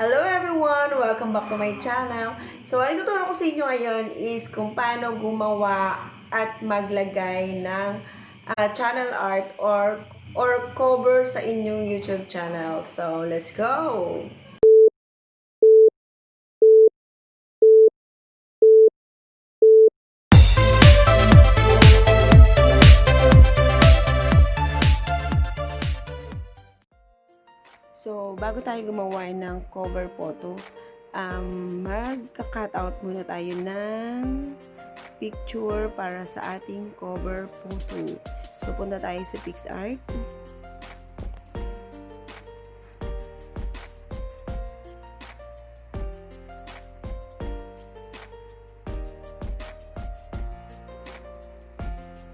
Hello everyone! Welcome back to my channel. So, ang tuturo ko sa inyo ngayon is kung paano gumawa at maglagay ng channel art or cover sa inyong YouTube channel. So, let's go! So, bago tayo gumawa ng cover photo, magka-cut out muna tayo ng picture para sa ating cover photo. So, punta tayo sa PixArt.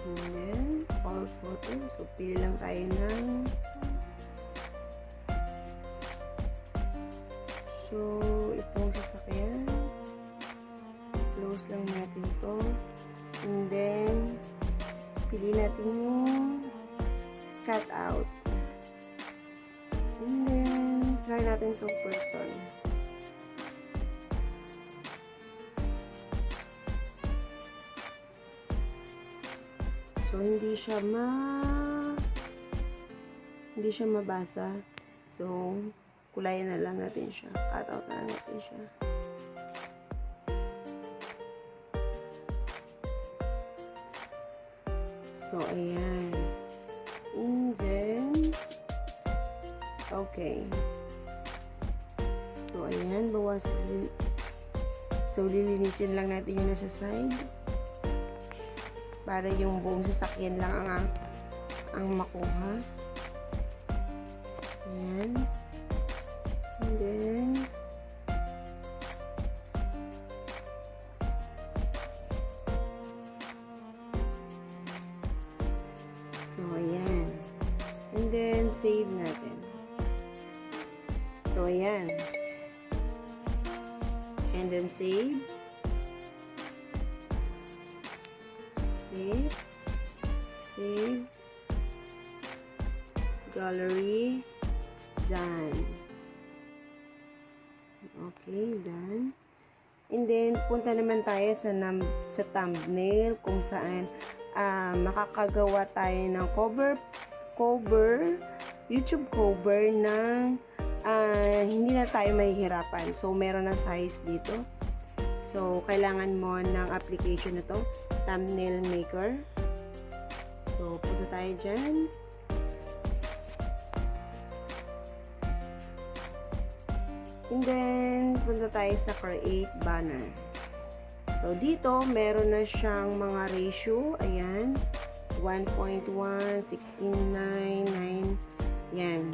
And then, all photo. So, pili lang tayo ng So, itong sasakyan, close lang natin to, and then, pili natin yung cut out, and then, try natin itong person. So, hindi siya mabasa. So, kulayan na lang natin siya. Cut out na lang natin siya. So, ayan. And then, okay. So, ayan. So, lilinisin lang natin yung nasa side. Para yung buong sasakyan lang ang makuha. Ayan. And then, so, ayan. And then, save natin. So, ayan. And then, save. Save. Save. Gallery. Done. Okay, done. And then, punta naman tayo sa thumbnail kung saan makakagawa tayo ng YouTube cover ng hindi na tayo mahihirapan. So, meron ng size dito. So, kailangan mo ng application na to, thumbnail maker. So, punta tayo dyan. And then, punta tayo sa create banner. So, dito, meron na siyang mga ratio. Ayan. 1.1, 16:9, 9. Yan.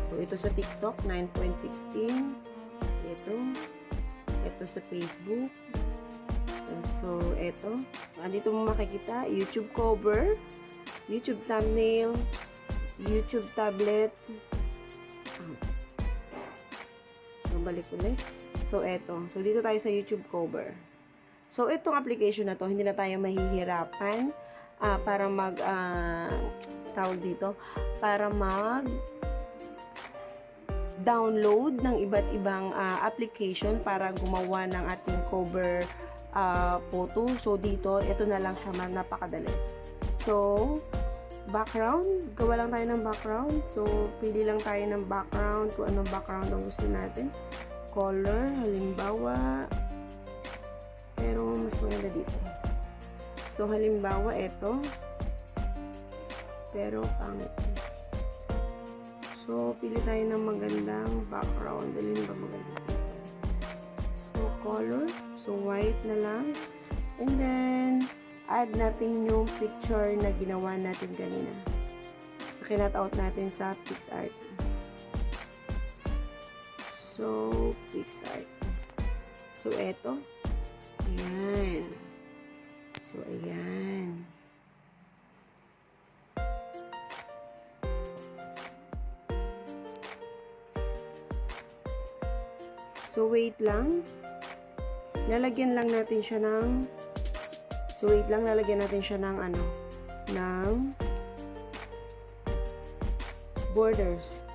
So, ito sa TikTok, 9.16. Ito sa Facebook. So, ito. Dito mo makikita, YouTube cover, YouTube thumbnail, YouTube tablet. Balik ulit. So, eto. So, dito tayo sa YouTube cover. So, itong application na to, hindi na tayo mahihirapan para download ng iba't ibang application para gumawa ng ating cover photo. So, dito, ito na lang siya, napakadali. So, background, gawa lang tayo ng background. So, pili lang tayo ng background kung anong background ang gusto natin. Color, halimbawa, pero mas maganda dito. So, halimbawa, ito. Pero, pangit. So, pili tayo ng magandang background. Dalhin ba maganda dito? So, color. So, white na lang. And then, add natin yung picture na ginawa natin kanina. Kinat out natin sa PixArt. So, PixArt. So, eto. Ayan. So, ayan. So, wait lang. Lalagyan lang natin siya ng lalagyan natin siya ng borders.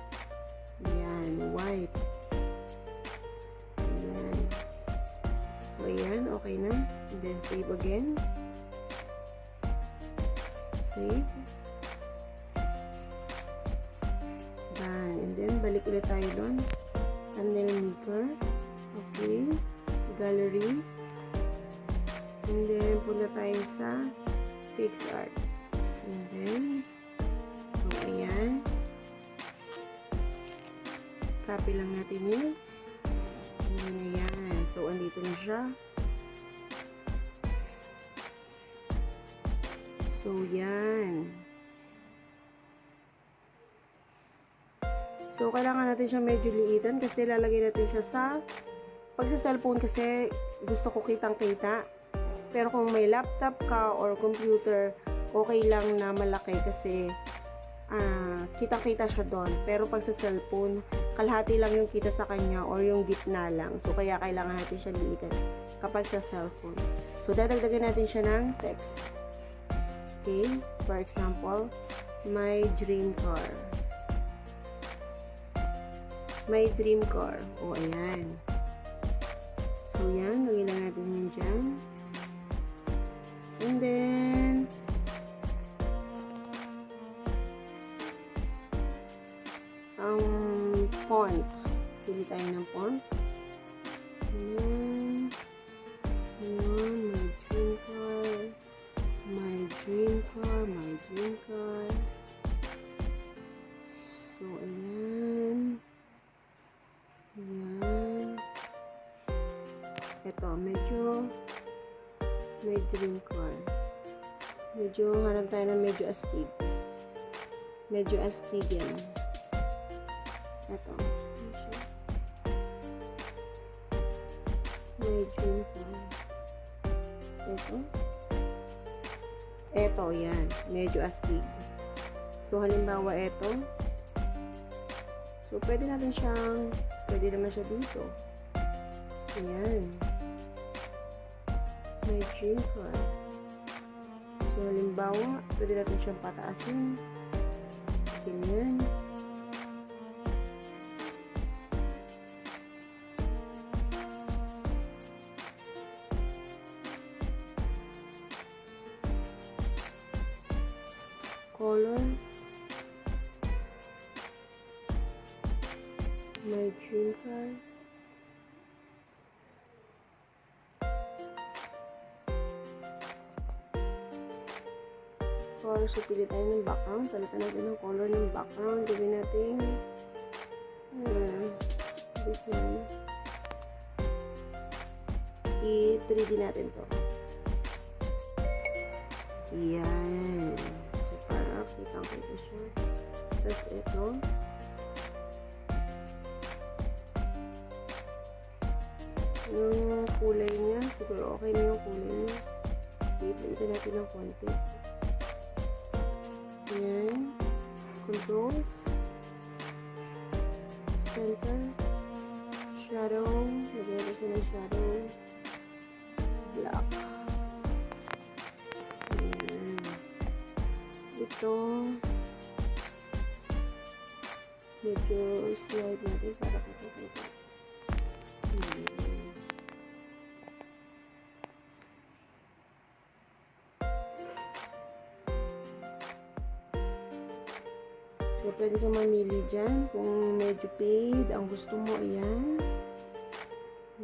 Yan, white. okay na. And then, save again. Save. Done. And then, balik ulit tayo doon. Thumbnail maker. Okay. Gallery. And then, punta tayo sa PixArt. And then, so, ayan. Copy lang natin yun. And then, ayan. So, andito na siya. So, yan. So, kailangan natin siya medyo liitan kasi lalagay natin siya sa pag sa cellphone kasi gusto ko kitang-kita. Pero kung may laptop ka or computer, okay lang na malaki kasi kitang-kita siya doon. Pero pag sa cellphone, kalahati lang yung kita sa kanya or yung gitna lang. So, kaya kailangan natin siya liitan kapag sa cellphone. So, dadagdagan natin siya ng text. Okay? For example, my dream car. My dream car. O, ayan. So, yan. Lagyan lang natin yun dyan. And then, ang font. Pili tayo ng font. And then, my dream car. My dream car. My dream car. So, ayan. Ayan. Ito, medyo my dream car. Medyo hanap tayo ng medyo astig. Medyo astig yan. Ito. My dream car. Ito. Ito, yan. Medyo astig. So, halimbawa, ito. So, pwede natin siyang, pwede naman siya dito. Ayan. My dream car. So, halimbawa, pwede natin siyang pataasin. Ganyan. Color. My dream car. Color, so pili tayo ng background. Palitan natin ng color ng background. Gawin natin this one. I-3D natin to. Yan. So, para kitang-kita siya. Tapos, ito. Yung kulay niya. Siguro okay na yung kulay niya. Ito natin ng konti. Yan. Controls. Center. Shadow. Lagyan natin siya ng shadow. Black. Yan. Ito. Medyo slide natin para kita-kita. So, pwede ka mamili dyan kung medyo fade ang gusto mo. Ayan.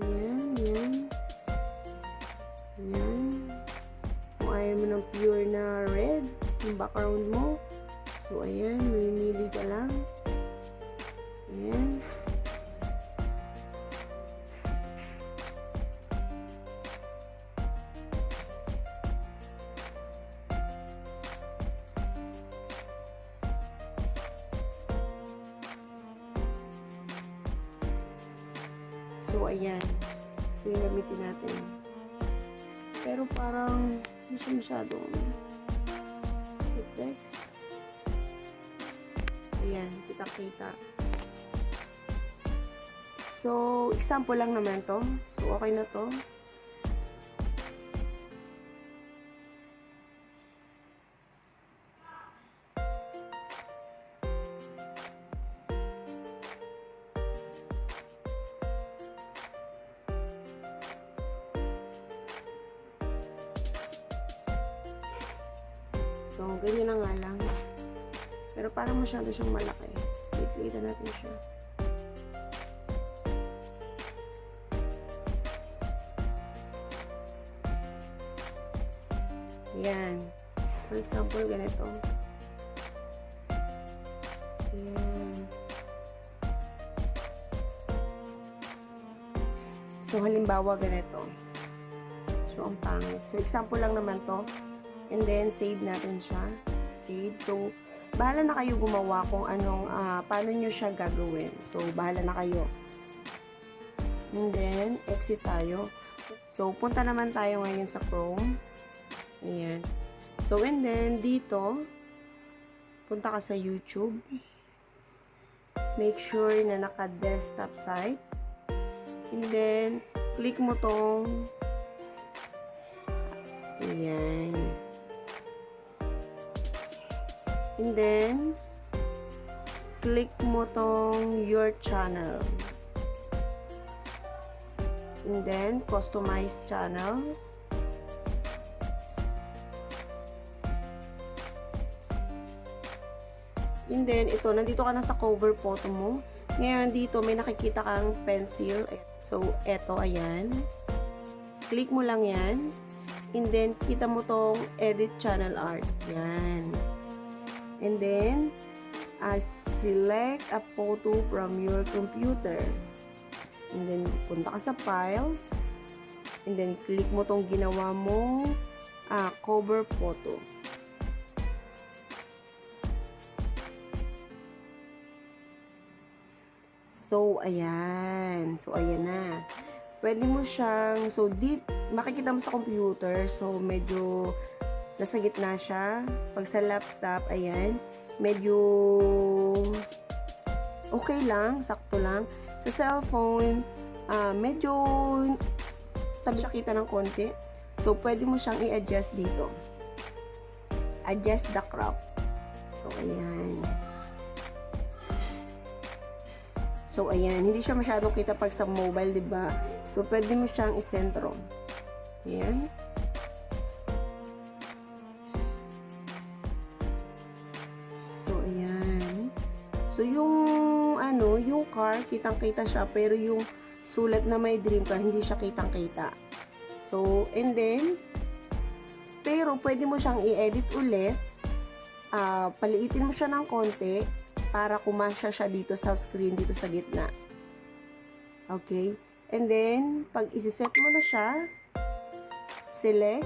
Ayan, ayan. Ayan. Kung ayaw mo ng pure na red, yung background mo. So, ayan. Mamimili ka lang. Ayan. So, ayan. Ito yung gamitin natin. Pero parang hindi siya masyadong text. Ayan. Kita-kita. So, example lang naman to. So, okay na to. So, ganyan na nga lang. Pero parang masyado siyang malaki. Liit-liitan natin siya. Yan. For example, ganito. Yan. So, halimbawa, ganito. So, ang pangit. So, example lang naman to. And then, save natin siya. Save. So, bahala na kayo gumawa kung anong, paano nyo siya gagawin. So, bahala na kayo. And then, exit tayo. So, punta naman tayo ngayon sa Chrome. Ayan. So, and then, dito, punta ka sa YouTube. Make sure na naka-desktop site. And then, click mo tong ayan. And then, click mo tong your channel. And then, customize channel. And then, ito, nandito ka na sa cover photo mo. Ngayon, dito, may nakikita kang pencil. So, eto, ayan. Click mo lang yan. And then, kita mo tong edit channel art. Yan. And then, select a photo from your computer. And then, punta ka sa files. And then, click mo tong ginawa mo cover photo. So, ayan. So, ayan na. Pwede mo siyang, so, makikita mo sa computer, so, medyo nasa gitna siya. Pag sa laptop, ayan, medyo okay lang, sakto lang. Sa cellphone, medyo tabi siya kita ng konti. So, pwede mo siyang i-adjust dito. Adjust the crop. So, ayan. So, ayan. Hindi siya masyadong kita pag sa mobile, diba? So, pwede mo siyang isentro. Ayan. So, ayan. So, yung, yung car, kitang-kita siya. Pero yung sulat na may dream car, hindi siya kitang-kita. So, and then, pero pwede mo siyang i-edit ulit. Paliitin mo siya ng konti para kumasya siya dito sa screen, dito sa gitna. Okay? And then, pag isi-set mo na siya, select,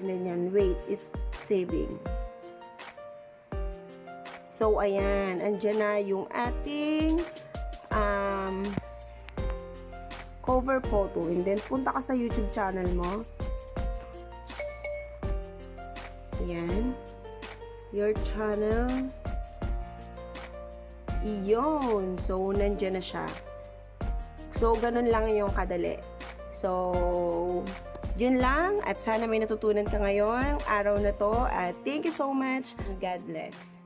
and then yan, wait, it's saving. So, ayan, andyan na yung ating cover photo. And then, punta ka sa YouTube channel mo. Ayan. Your channel. Iyon. So, nandyan na siya. So, ganun lang yung kadali. So, yun lang. At sana may natutunan ka ngayong araw na to. At thank you so much. God bless.